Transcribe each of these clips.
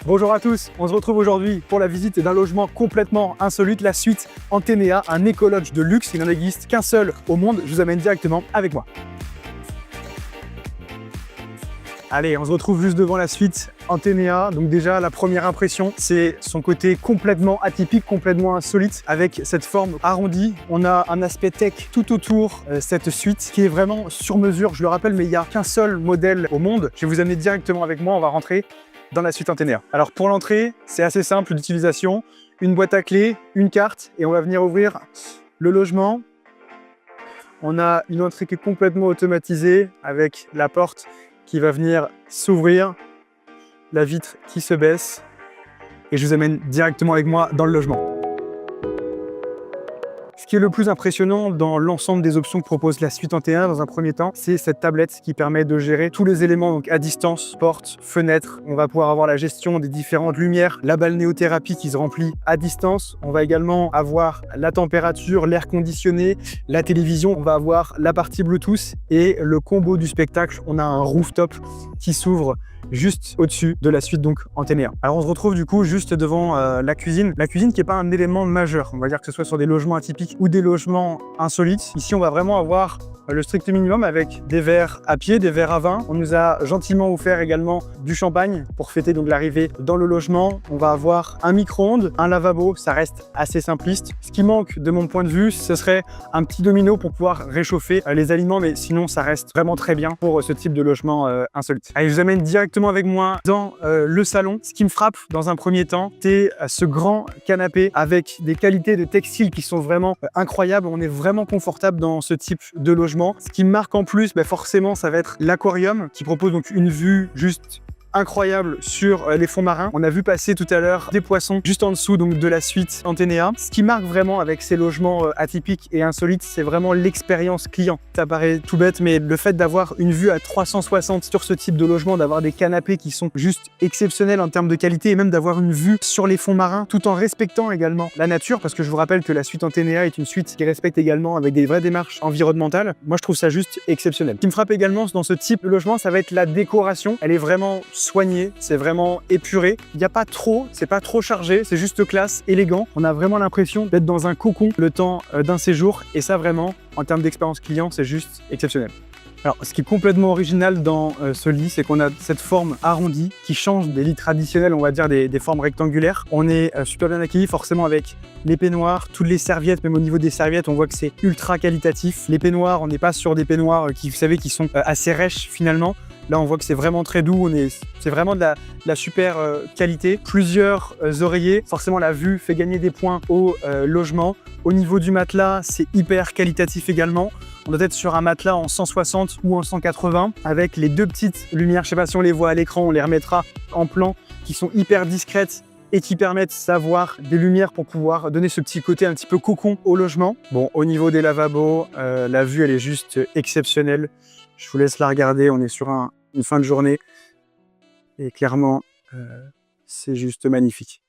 Bonjour à tous, on se retrouve aujourd'hui pour la visite d'un logement complètement insolite, la suite Antenea, un écolodge de luxe. Il n'en existe qu'un seul au monde, je vous amène directement avec moi. Allez, on se retrouve juste devant la suite Antenea. Donc déjà, la première impression, c'est son côté complètement atypique, complètement insolite, avec cette forme arrondie. On a un aspect tech tout autour cette suite qui est vraiment sur mesure. Je le rappelle, mais il n'y a qu'un seul modèle au monde. Je vais vous amener directement avec moi, on va rentrer dans la suite Antenea. Alors pour l'entrée, c'est assez simple d'utilisation. Une boîte à clés, une carte, et on va venir ouvrir le logement. On a une entrée qui est complètement automatisée avec la porte qui va venir s'ouvrir, la vitre qui se baisse, et je vous amène directement avec moi dans le logement. Ce qui est le plus impressionnant dans l'ensemble des options que propose la suite Antenea dans un premier temps, c'est cette tablette qui permet de gérer tous les éléments donc à distance, porte, fenêtre. On va pouvoir avoir la gestion des différentes lumières, la balnéothérapie qui se remplit à distance. On va également avoir la température, l'air conditionné, la télévision. On va avoir la partie Bluetooth et le combo du spectacle. On a un rooftop qui s'ouvre juste au-dessus de la suite donc Antenea. Alors on se retrouve du coup juste devant la cuisine qui n'est pas un élément majeur, on va dire que ce soit sur des logements atypiques ou des logements insolites. Ici on va vraiment avoir le strict minimum avec des verres à pied, des verres à vin. On nous a gentiment offert également du champagne pour fêter donc l'arrivée dans le logement. On va avoir un micro-ondes, un lavabo, ça reste assez simpliste. Ce qui manque de mon point de vue, ce serait un petit domino pour pouvoir réchauffer les aliments, mais sinon ça reste vraiment très bien pour ce type de logement insolite. Allez, je vous amène directement avec moi dans le salon. Ce qui me frappe dans un premier temps, c'est ce grand canapé avec des qualités de textile qui sont vraiment incroyables. On est vraiment confortable dans ce type de logement. Ce qui me marque en plus, forcément, ça va être l'aquarium qui propose donc une vue juste incroyable sur les fonds marins. On a vu passer tout à l'heure des poissons juste en dessous donc de la suite Antenea. Ce qui marque vraiment avec ces logements atypiques et insolites, c'est vraiment l'expérience client. Ça paraît tout bête, mais le fait d'avoir une vue à 360 sur ce type de logement, d'avoir des canapés qui sont juste exceptionnels en termes de qualité et même d'avoir une vue sur les fonds marins tout en respectant également la nature, parce que je vous rappelle que la suite Antenea est une suite qui respecte également avec des vraies démarches environnementales. Moi, je trouve ça juste exceptionnel. Ce qui me frappe également dans ce type de logement, ça va être la décoration. Elle est vraiment soigné, c'est vraiment épuré. Il n'y a pas trop, c'est pas trop chargé, c'est juste classe, élégant. On a vraiment l'impression d'être dans un cocon le temps d'un séjour, et ça vraiment, en termes d'expérience client, c'est juste exceptionnel. Alors, ce qui est complètement original dans ce lit, c'est qu'on a cette forme arrondie qui change des lits traditionnels, on va dire des formes rectangulaires. On est super bien accueilli, forcément avec les peignoirs, toutes les serviettes, même au niveau des serviettes, on voit que c'est ultra qualitatif. Les peignoirs, on n'est pas sur des peignoirs qui, vous savez, qui sont assez rêches finalement. Là, on voit que c'est vraiment très doux, c'est vraiment de la super qualité. Plusieurs oreillers, forcément la vue fait gagner des points au logement. Au niveau du matelas, c'est hyper qualitatif également. On doit être sur un matelas en 160 ou en 180 avec les deux petites lumières, je sais pas si on les voit à l'écran, on les remettra en plan, qui sont hyper discrètes et qui permettent d'avoir des lumières pour pouvoir donner ce petit côté un petit peu cocon au logement. Bon, au niveau des lavabos, la vue elle est juste exceptionnelle. Je vous laisse la regarder, on est sur une fin de journée et clairement, c'est juste magnifique.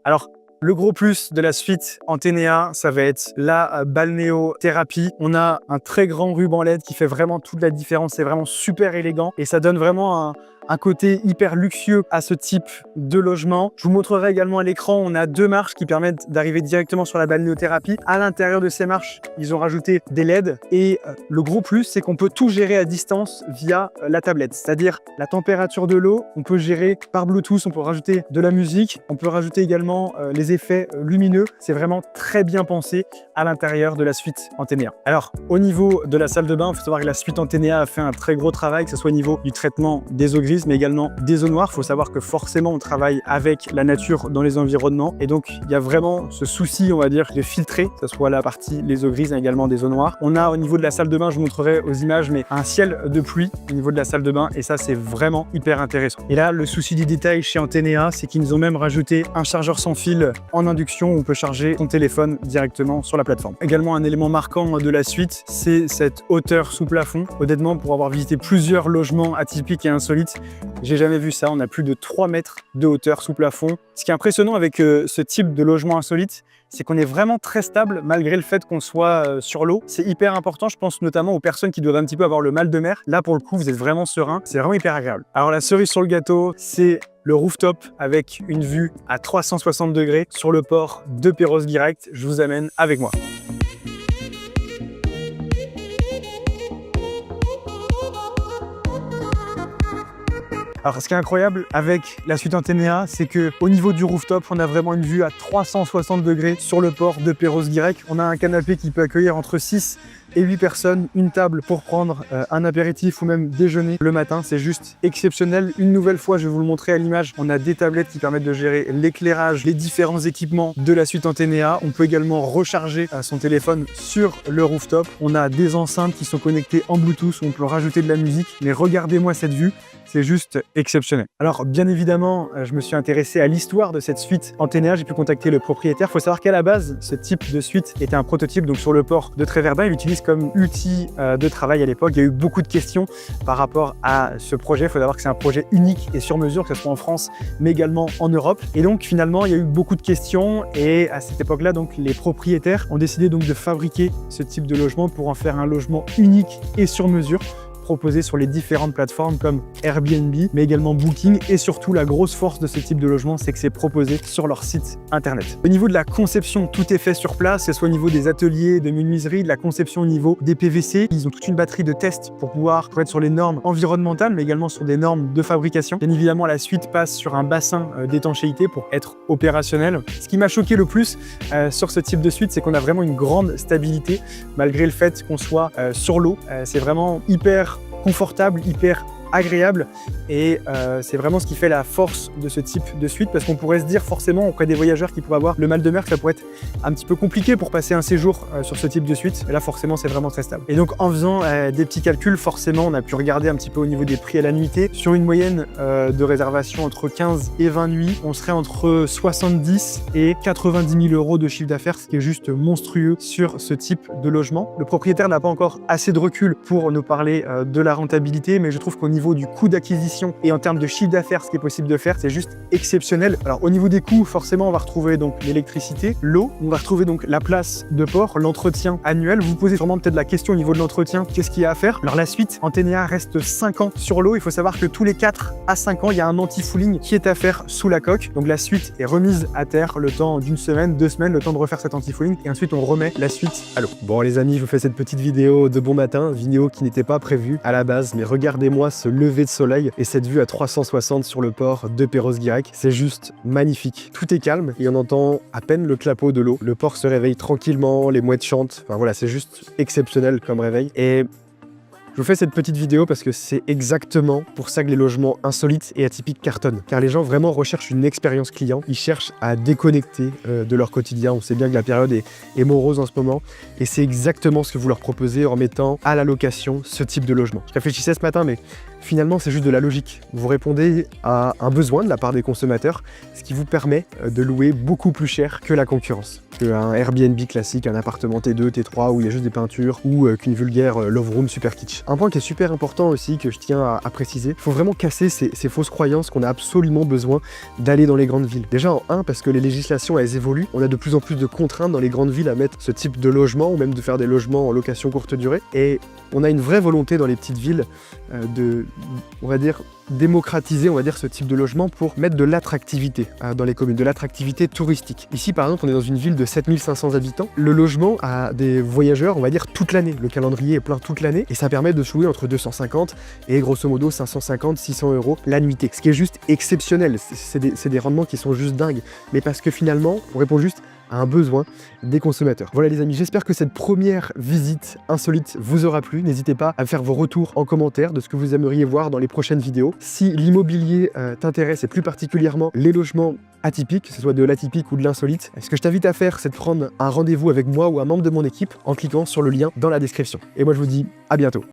Alors, le gros plus de la suite Antenea, ça va être la balnéothérapie. On a un très grand ruban LED qui fait vraiment toute la différence, c'est vraiment super élégant et ça donne vraiment un côté hyper luxueux à ce type de logement. Je vous montrerai également à l'écran, on a deux marches qui permettent d'arriver directement sur la balnéothérapie. À l'intérieur de ces marches, ils ont rajouté des LED et le gros plus, c'est qu'on peut tout gérer à distance via la tablette, c'est-à-dire la température de l'eau, on peut gérer par Bluetooth, on peut rajouter de la musique, on peut rajouter également les effets lumineux. C'est vraiment très bien pensé à l'intérieur de la suite Antenea. Alors, au niveau de la salle de bain, il faut savoir que la suite Antenea a fait un très gros travail, que ce soit au niveau du traitement des eaux grises, mais également des eaux noires. Il faut savoir que forcément, on travaille avec la nature dans les environnements. Et donc, il y a vraiment ce souci, on va dire, de filtrer, que ce soit la partie les eaux grises, mais également des eaux noires. On a au niveau de la salle de bain, je vous montrerai aux images, mais un ciel de pluie au niveau de la salle de bain. Et ça, c'est vraiment hyper intéressant. Et là, le souci du détail chez Antenea, c'est qu'ils nous ont même rajouté un chargeur sans fil en induction où on peut charger son téléphone directement sur la plateforme. Également, un élément marquant de la suite, c'est cette hauteur sous plafond. Honnêtement, pour avoir visité plusieurs logements atypiques et insolites, j'ai jamais vu ça. On a plus de 3 mètres de hauteur sous plafond. Ce qui est impressionnant avec ce type de logement insolite, c'est qu'on est vraiment très stable malgré le fait qu'on soit sur l'eau. C'est hyper important, je pense notamment aux personnes qui doivent un petit peu avoir le mal de mer. Là, pour le coup, vous êtes vraiment serein. C'est vraiment hyper agréable. Alors, la cerise sur le gâteau, c'est le rooftop avec une vue à 360 degrés sur le port de Perros-Guirec. Je vous amène avec moi. Alors, ce qui est incroyable avec la suite Antenea, c'est que au niveau du rooftop, on a vraiment une vue à 360 degrés sur le port de Perros-Guirec. On a un canapé qui peut accueillir entre 6 et 8 personnes, une table pour prendre un apéritif ou même déjeuner le matin. C'est juste exceptionnel. Une nouvelle fois, je vais vous le montrer à l'image. On a des tablettes qui permettent de gérer l'éclairage, les différents équipements de la suite Antenea. On peut également recharger son téléphone sur le rooftop. On a des enceintes qui sont connectées en Bluetooth où on peut rajouter de la musique. Mais regardez-moi cette vue. C'est juste exceptionnel. Alors, bien évidemment, je me suis intéressé à l'histoire de cette suite Antenea. J'ai pu contacter le propriétaire. Il faut savoir qu'à la base, ce type de suite était un prototype donc sur le port de Tréverdun. Il l'utilise comme outil de travail à l'époque. Il y a eu beaucoup de questions par rapport à ce projet. Il faut savoir que c'est un projet unique et sur mesure, que ce soit en France, mais également en Europe. Et donc, finalement, il y a eu beaucoup de questions. Et à cette époque-là, donc, les propriétaires ont décidé donc de fabriquer ce type de logement pour en faire un logement unique et sur mesure, proposé sur les différentes plateformes comme Airbnb, mais également Booking. Et surtout, la grosse force de ce type de logement, c'est que c'est proposé sur leur site internet. Au niveau de la conception, tout est fait sur place, que ce soit au niveau des ateliers de menuiserie, de la conception au niveau des PVC. Ils ont toute une batterie de tests pour être sur les normes environnementales, mais également sur des normes de fabrication. Bien évidemment, la suite passe sur un bassin d'étanchéité pour être opérationnel. Ce qui m'a choqué le plus sur ce type de suite, c'est qu'on a vraiment une grande stabilité, malgré le fait qu'on soit sur l'eau. C'est vraiment hyper confortable, hyper agréable et c'est vraiment ce qui fait la force de ce type de suite, parce qu'on pourrait se dire forcément auprès des voyageurs qui pourraient avoir le mal de mer que ça pourrait être un petit peu compliqué pour passer un séjour sur ce type de suite, et là forcément c'est vraiment très stable. Et donc en faisant des petits calculs, forcément on a pu regarder un petit peu au niveau des prix à la nuitée. Sur une moyenne de réservation entre 15 et 20 nuits, on serait entre 70 et 90 000 euros de chiffre d'affaires, ce qui est juste monstrueux sur ce type de logement. Le propriétaire n'a pas encore assez de recul pour nous parler de la rentabilité, mais je trouve qu'au niveau du coût d'acquisition et en termes de chiffre d'affaires, ce qui est possible de faire, c'est juste exceptionnel. Alors au niveau des coûts, forcément on va retrouver donc l'électricité, l'eau, on va retrouver donc la place de port, l'entretien annuel. Vous vous posez sûrement peut-être la question au niveau de l'entretien, qu'est-ce qu'il y a à faire? Alors la suite Antenea reste 5 ans sur l'eau. Il faut savoir que tous les 4 à 5 ans, il y a un anti-fouling qui est à faire sous la coque. Donc la suite est remise à terre le temps d'une semaine, 2 semaines, le temps de refaire cet anti-fouling, et ensuite on remet la suite à l'eau. Bon les amis, je vous fais cette petite vidéo de bon matin, vidéo qui n'était pas prévue à la base, mais regardez-moi ce lever de soleil et cette vue à 360 sur le port de Perros-Guirec. C'est juste magnifique. Tout est calme et on entend à peine le clapot de l'eau. Le port se réveille tranquillement, les mouettes chantent. Enfin voilà, c'est juste exceptionnel comme réveil. Et je vous fais cette petite vidéo parce que c'est exactement pour ça que les logements insolites et atypiques cartonnent. Car les gens vraiment recherchent une expérience client. Ils cherchent à déconnecter de leur quotidien. On sait bien que la période est morose en ce moment. Et c'est exactement ce que vous leur proposez en mettant à la location ce type de logement. Je réfléchissais ce matin, mais finalement, c'est juste de la logique. Vous répondez à un besoin de la part des consommateurs, ce qui vous permet de louer beaucoup plus cher que la concurrence. Qu'un Airbnb classique, un appartement T2, T3 où il y a juste des peintures, ou qu'une vulgaire love room super kitsch. Un point qui est super important aussi, que je tiens à préciser, il faut vraiment casser ces fausses croyances qu'on a absolument besoin d'aller dans les grandes villes. Déjà en 1, parce que les législations elles évoluent, on a de plus en plus de contraintes dans les grandes villes à mettre ce type de logement, ou même de faire des logements en location courte durée. Et on a une vraie volonté dans les petites villes de, on va dire, démocratiser, on va dire, ce type de logement pour mettre de l'attractivité dans les communes, de l'attractivité touristique. Ici, par exemple, on est dans une ville de 7500 habitants. Le logement a des voyageurs, on va dire, toute l'année. Le calendrier est plein toute l'année et ça permet de louer entre 250 et grosso modo 550-600 euros la nuitée. Ce qui est juste exceptionnel. C'est des rendements qui sont juste dingues. Mais parce que finalement, on répond juste à un besoin des consommateurs. Voilà les amis, j'espère que cette première visite insolite vous aura plu. N'hésitez pas à faire vos retours en commentaire de ce que vous aimeriez voir dans les prochaines vidéos. Si l'immobilier t'intéresse et plus particulièrement les logements atypiques, que ce soit de l'atypique ou de l'insolite, ce que je t'invite à faire, c'est de prendre un rendez-vous avec moi ou un membre de mon équipe en cliquant sur le lien dans la description. Et moi je vous dis à bientôt.